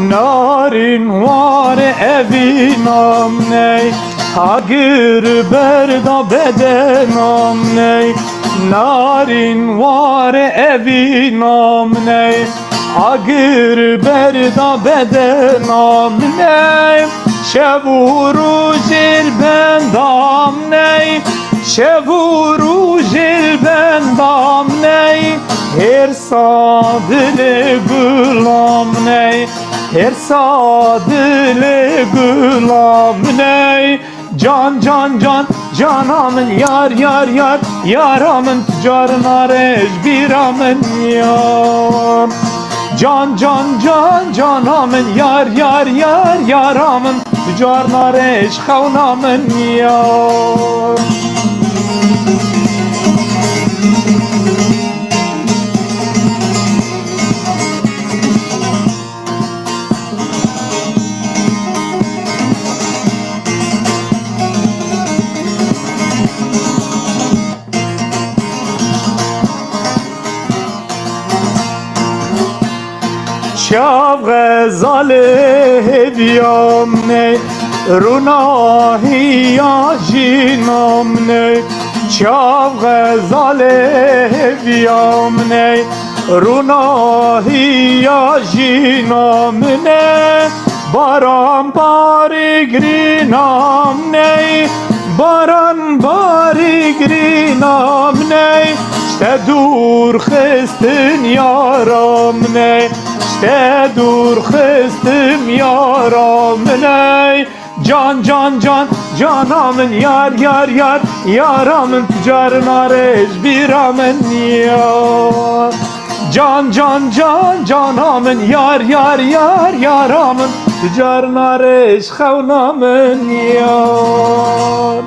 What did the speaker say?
Narin var evinam ney, Agir berda bedenam ney. Narin var evinam ney, Agir berda bedenam ney. Şevuru jil bendam ney, Şevuru jil bendam ney. Her sadile gulam ney, her sadile gulam ney. Can can can canamın yar yar yar, yaramın tüccarına rejbiramın yar. Can can can canamın yar yar yar, yaramın tüccarına rejhavnamın yar. Şav gazale hediyam ne, runahiya jinam ne. Şav gazale hediyam ne, runahiya jinam ne. Baran bari grinam ne, baran bari grinam ne. İşte dur xestin yaram ne, İşte dur xestim yaram ney. Can can can canamın yar yar yar, yaramın tüccarına rejbiramın yar. Can can can canamın yar yar yar, yaramın tüccarına rejhavnamın yar.